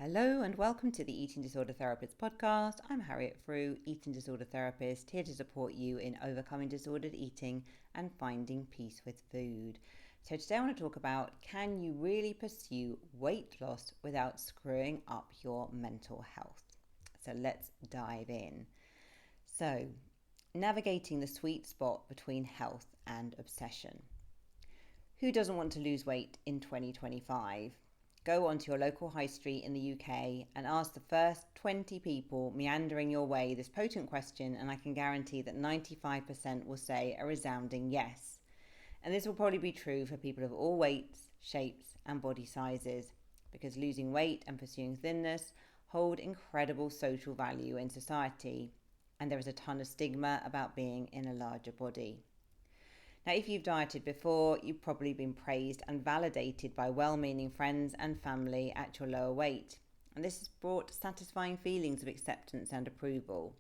Hello and welcome to the Eating Disorder Therapist podcast. I'm Harriet Frew, eating disorder therapist, here to support you in overcoming disordered eating and finding peace with food. So today I want to talk about, can you really pursue weight loss without screwing up your mental health? So let's dive in. So, navigating the sweet spot between health and obsession. Who doesn't want to lose weight in 2025? Go onto your local high street in the UK and ask the first 20 people meandering your way this potent question, and I can guarantee that 95% will say a resounding yes. And this will probably be true for people of all weights, shapes and body sizes, because losing weight and pursuing thinness hold incredible social value in society, and there is a ton of stigma about being in a larger body. Now, if you've dieted before, you've probably been praised and validated by well-meaning friends and family at your lower weight. And this has brought satisfying feelings of acceptance and approval.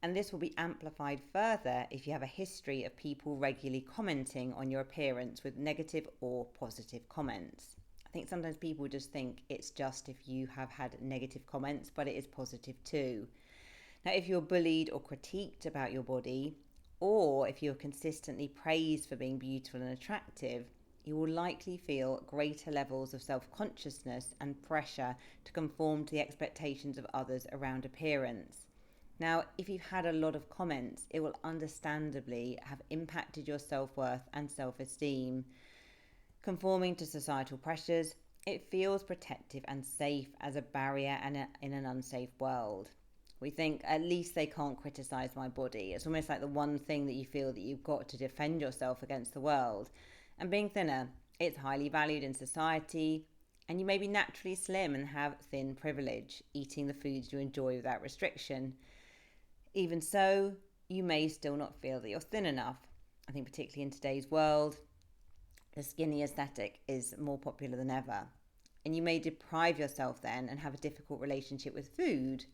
And this will be amplified further if you have a history of people regularly commenting on your appearance with negative or positive comments. I think sometimes people just think it's just if you have had negative comments, but it is positive too. Now, if you're bullied or critiqued about your body, or if you're consistently praised for being beautiful and attractive, you will likely feel greater levels of self-consciousness and pressure to conform to the expectations of others around appearance. Now, if you've had a lot of comments, it will understandably have impacted your self-worth and self-esteem. Conforming to societal pressures, it feels protective and safe as a barrier in an unsafe world. We think, at least they can't criticize my body. It's almost like the one thing that you feel that you've got to defend yourself against the world. And being thinner, it's highly valued in society, and you may be naturally slim and have thin privilege, eating the foods you enjoy without restriction. Even so, you may still not feel that you're thin enough. I think particularly in today's world, the skinny aesthetic is more popular than ever. And you may deprive yourself then and have a difficult relationship with food.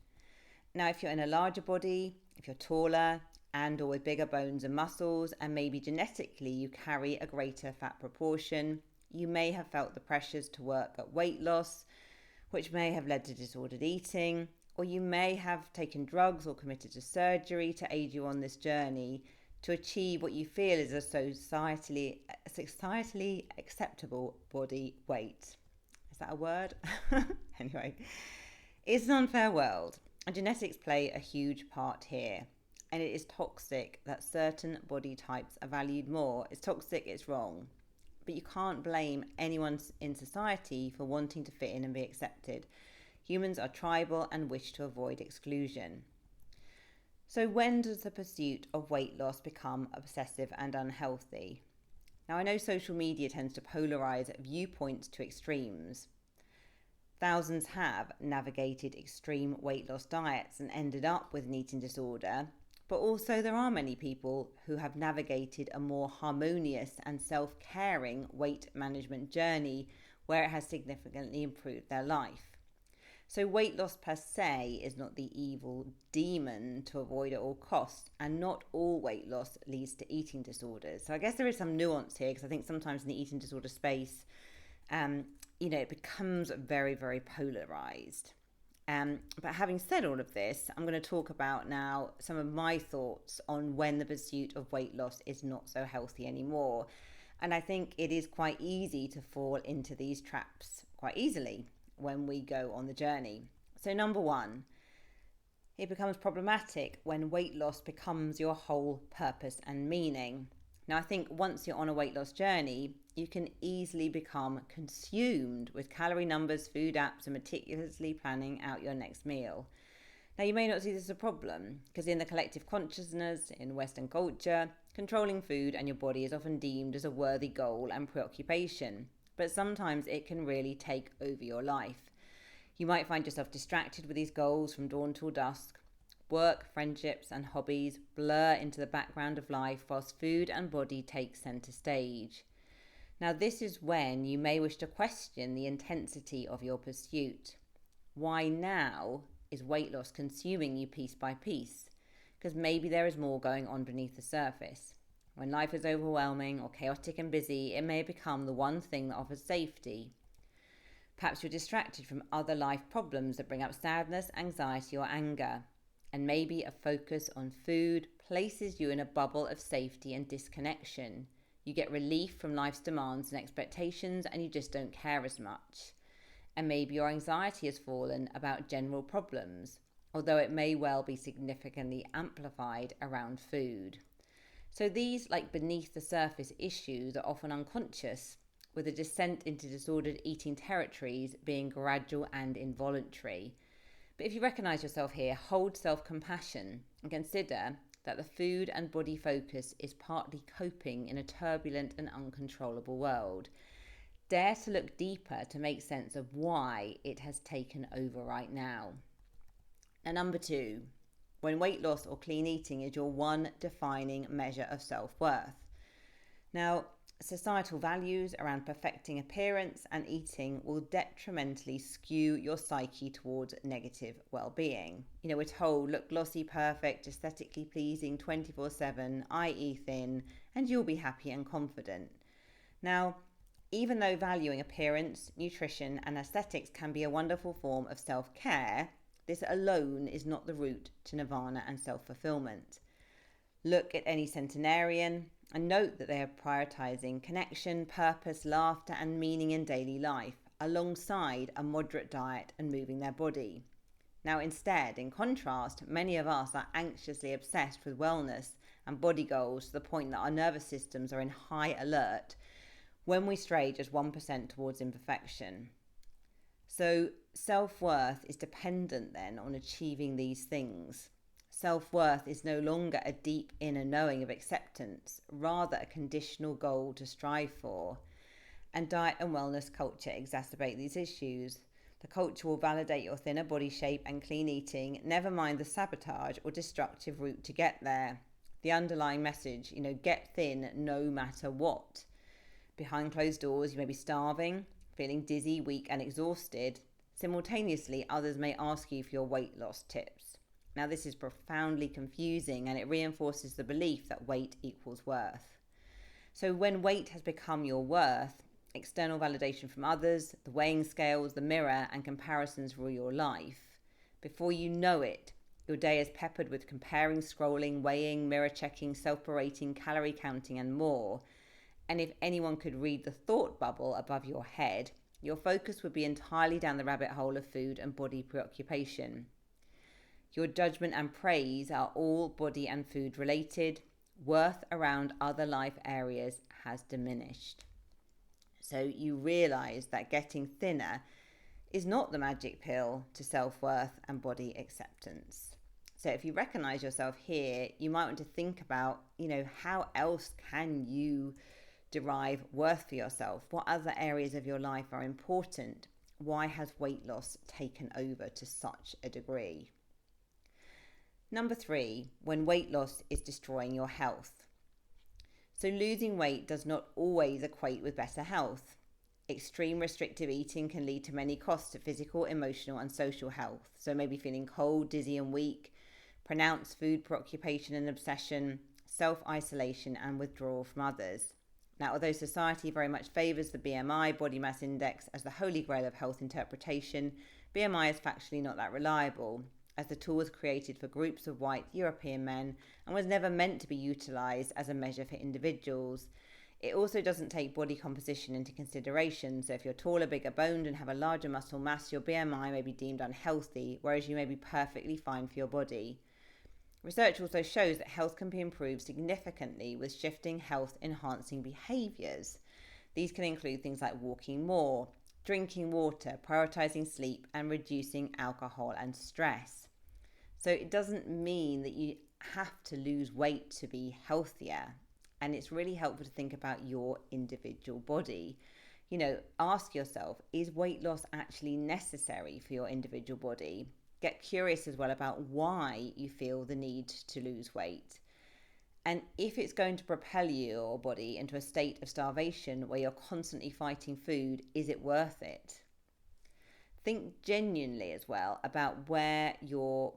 Now, if you're in a larger body, if you're taller and or with bigger bones and muscles, and maybe genetically you carry a greater fat proportion, you may have felt the pressures to work at weight loss, which may have led to disordered eating, or you may have taken drugs or committed to surgery to aid you on this journey to achieve what you feel is a societally acceptable body weight. Is that a word? Anyway, it's an unfair world. And genetics play a huge part here. And it is toxic that certain body types are valued more. It's toxic, it's wrong. But you can't blame anyone in society for wanting to fit in and be accepted. Humans are tribal and wish to avoid exclusion. So when does the pursuit of weight loss become obsessive and unhealthy? Now, I know social media tends to polarize viewpoints to extremes. Thousands have navigated extreme weight loss diets and ended up with an eating disorder, but also there are many people who have navigated a more harmonious and self-caring weight management journey where it has significantly improved their life. So weight loss per se is not the evil demon to avoid at all costs, and not all weight loss leads to eating disorders. So I guess there is some nuance here, because I think sometimes in the eating disorder space, it becomes very, very polarized. But having said all of this, I'm going to talk about now some of my thoughts on when the pursuit of weight loss is not so healthy anymore. And I think it is quite easy to fall into these traps quite easily when we go on the journey. So number one, it becomes problematic when weight loss becomes your whole purpose and meaning. Now, I think once you're on a weight loss journey, you can easily become consumed with calorie numbers, food apps, and meticulously planning out your next meal. Now, you may not see this as a problem, because in the collective consciousness in Western culture, controlling food and your body is often deemed as a worthy goal and preoccupation. But sometimes it can really take over your life. You might find yourself distracted with these goals from dawn till dusk. Work, friendships and hobbies blur into the background of life whilst food and body take centre stage. Now, this is when you may wish to question the intensity of your pursuit. Why now is weight loss consuming you piece by piece? Because maybe there is more going on beneath the surface. When life is overwhelming or chaotic and busy, it may become the one thing that offers safety. Perhaps you're distracted from other life problems that bring up sadness, anxiety, or anger. And maybe a focus on food places you in a bubble of safety and disconnection. You get relief from life's demands and expectations, and you just don't care as much. And maybe your anxiety has fallen about general problems, although it may well be significantly amplified around food. So these, like beneath the surface issues, are often unconscious, with a descent into disordered eating territories being gradual and involuntary. But if you recognise yourself here, hold self-compassion and consider that the food and body focus is partly coping in a turbulent and uncontrollable world. Dare to look deeper to make sense of why it has taken over right now. And number 2, when weight loss or clean eating is your one defining measure of self-worth. Now, societal values around perfecting appearance and eating will detrimentally skew your psyche towards negative well-being. We're told, look glossy, perfect, aesthetically pleasing 24/7, i.e. thin, and you'll be happy and confident. Now, even though valuing appearance, nutrition, and aesthetics can be a wonderful form of self-care, this alone is not the route to nirvana and self-fulfillment. Look at any centenarian and note that they are prioritizing connection, purpose, laughter, and meaning in daily life, alongside a moderate diet and moving their body. Now, instead, in contrast, many of us are anxiously obsessed with wellness and body goals to the point that our nervous systems are in high alert when we stray just 1% towards imperfection. So self-worth is dependent then on achieving these things. Self-worth is no longer a deep inner knowing of acceptance, rather a conditional goal to strive for. And diet and wellness culture exacerbate these issues. The culture will validate your thinner body shape and clean eating, never mind the sabotage or destructive route to get there. The underlying message, get thin no matter what. Behind closed doors, you may be starving, feeling dizzy, weak, and exhausted. Simultaneously, others may ask you for your weight loss tips. Now, this is profoundly confusing, and it reinforces the belief that weight equals worth. So when weight has become your worth, external validation from others, the weighing scales, the mirror, and comparisons rule your life. Before you know it, your day is peppered with comparing, scrolling, weighing, mirror checking, self-berating, calorie counting, and more. And if anyone could read the thought bubble above your head, your focus would be entirely down the rabbit hole of food and body preoccupation. Your judgment and praise are all body and food related. Worth around other life areas has diminished. So you realize that getting thinner is not the magic pill to self-worth and body acceptance. So if you recognize yourself here, you might want to think about, how else can you derive worth for yourself? What other areas of your life are important? Why has weight loss taken over to such a degree? Number 3, when weight loss is destroying your health. So losing weight does not always equate with better health. Extreme restrictive eating can lead to many costs to physical, emotional, and social health. So maybe feeling cold, dizzy, and weak, pronounced food preoccupation and obsession, self-isolation, and withdrawal from others. Now, although society very much favours the BMI, body mass index, as the holy grail of health interpretation, BMI is factually not that reliable, as the tool was created for groups of white European men and was never meant to be utilised as a measure for individuals. It also doesn't take body composition into consideration, so if you're taller, bigger boned and have a larger muscle mass, your BMI may be deemed unhealthy, whereas you may be perfectly fine for your body. Research also shows that health can be improved significantly with shifting health-enhancing behaviours. These can include things like walking more, drinking water, prioritising sleep, and reducing alcohol and stress. So it doesn't mean that you have to lose weight to be healthier. And it's really helpful to think about your individual body. Ask yourself, is weight loss actually necessary for your individual body? Get curious as well about why you feel the need to lose weight. And if it's going to propel your body into a state of starvation where you're constantly fighting food, is it worth it? Think genuinely as well about where your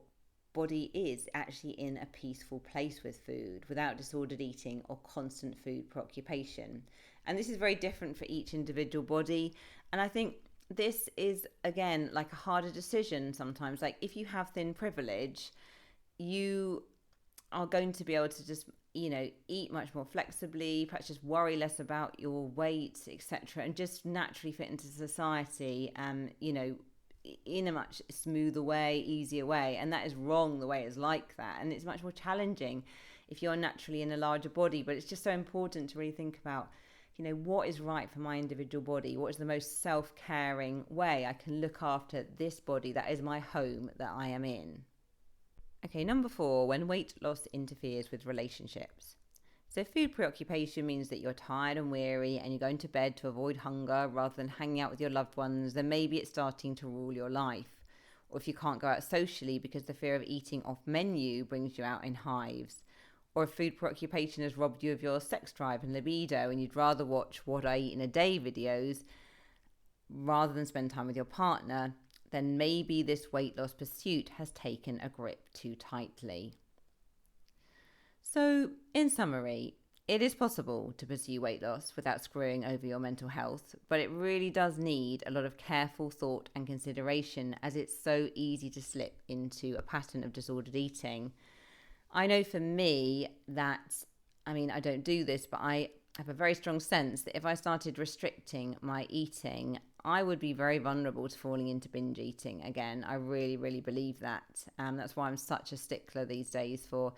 body is actually in a peaceful place with food without disordered eating or constant food preoccupation. And this is very different for each individual body. And I think this is, again, like a harder decision sometimes. Like if you have thin privilege, you are going to be able to just, eat much more flexibly, perhaps just worry less about your weight, etc., and just naturally fit into society, in a much smoother way, easier way. And that is wrong, the way it's like that. And it's much more challenging if you're naturally in a larger body. But it's just so important to really think about, what is right for my individual body? What is the most self-caring way I can look after this body that is my home that I am in? Okay, number 4, when weight loss interferes with relationships. So food preoccupation means that you're tired and weary and you're going to bed to avoid hunger rather than hanging out with your loved ones. Then maybe it's starting to rule your life. Or if you can't go out socially because the fear of eating off menu brings you out in hives. Or if food preoccupation has robbed you of your sex drive and libido and you'd rather watch What I Eat in a Day videos rather than spend time with your partner, then maybe this weight loss pursuit has taken a grip too tightly. So, in summary, it is possible to pursue weight loss without screwing over your mental health, but it really does need a lot of careful thought and consideration, as it's so easy to slip into a pattern of disordered eating. I know for me that, I don't do this, but I have a very strong sense that if I started restricting my eating, I would be very vulnerable to falling into binge eating again. I really, really believe that. That's why I'm such a stickler these days for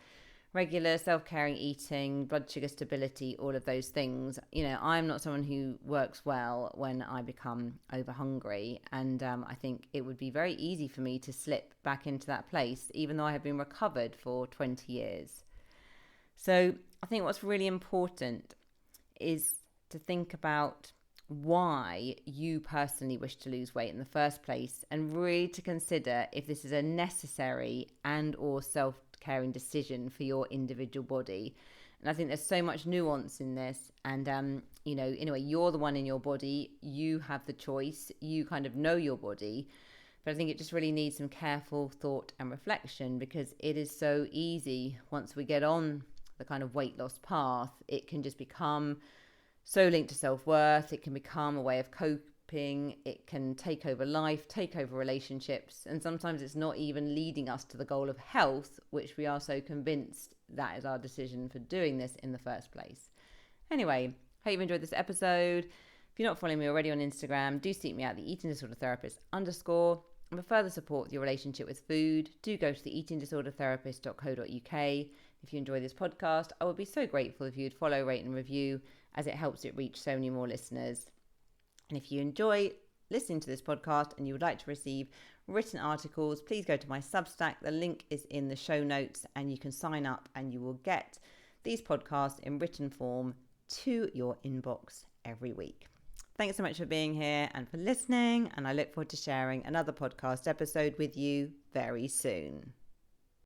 regular self-caring eating, blood sugar stability, all of those things. I'm not someone who works well when I become over hungry. And I think it would be very easy for me to slip back into that place, even though I have been recovered for 20 years. So I think what's really important is to think about why you personally wish to lose weight in the first place, and really to consider if this is a necessary and or self-caring decision for your individual body. And I think there's so much nuance in this, and in a way, you're the one in your body, you have the choice, you kind of know your body. But I think it just really needs some careful thought and reflection, because it is so easy once we get on the kind of weight loss path, it can just become so linked to self-worth. It can become a way of coping. It can take over life, take over relationships. And sometimes it's not even leading us to the goal of health, which we are so convinced that is our decision for doing this in the first place. Anyway, hope you've enjoyed this episode. If you're not following me already on Instagram, do seek me out, the Eating Disorder Therapist _. And for further support with your relationship with food, do go to the eatingdisordertherapist.co.uk. If you enjoy this podcast, I would be so grateful if you'd follow, rate and review, as it helps it reach so many more listeners. And if you enjoy listening to this podcast and you would like to receive written articles, please go to my Substack. The link is in the show notes, and you can sign up and you will get these podcasts in written form to your inbox every week. Thanks so much for being here and for listening, and I look forward to sharing another podcast episode with you very soon.